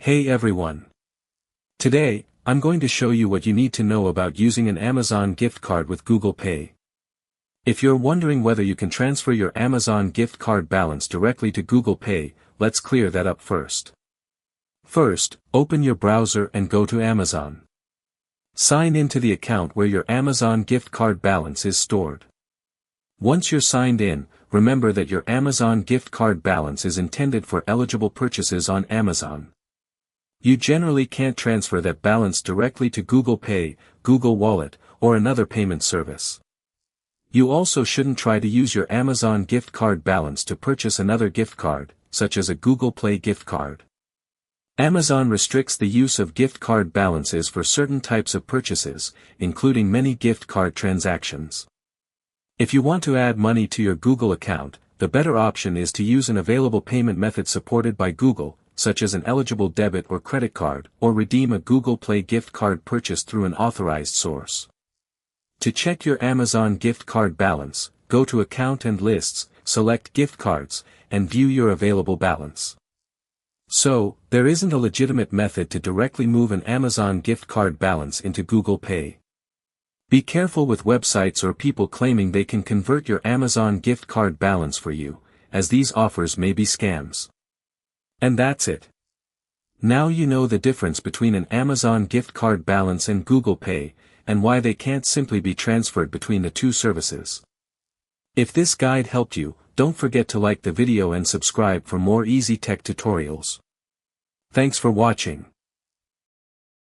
Hey everyone. Today, I'm going to show you what you need to know about using an Amazon gift card with Google Pay. If you're wondering whether you can transfer your Amazon gift card balance directly to Google Pay, let's clear that up first. First, open your browser and go to Amazon. Sign into the account where your Amazon gift card balance is stored. Once you're signed in, remember that your Amazon gift card balance is intended for eligible purchases on Amazon. You generally can't transfer that balance directly to Google Pay, Google Wallet, or another payment service. You also shouldn't try to use your Amazon gift card balance to purchase another gift card, such as a Google Play gift card. Amazon restricts the use of gift card balances for certain types of purchases, including many gift card transactions. If you want to add money to your Google account, the better option is to use an available payment method supported by Google, such as an eligible debit or credit card, or redeem a Google Play gift card purchased through an authorized source. To check your Amazon gift card balance, go to Account and Lists, select Gift Cards, and view your available balance. So, there isn't a legitimate method to directly move an Amazon gift card balance into Google Pay. Be careful with websites or people claiming they can convert your Amazon gift card balance for you, as these offers may be scams. And that's it. Now you know the difference between an Amazon gift card balance and Google Pay, and why they can't simply be transferred between the two services. If this guide helped you, don't forget to like the video and subscribe for more easy tech tutorials. Thanks for watching.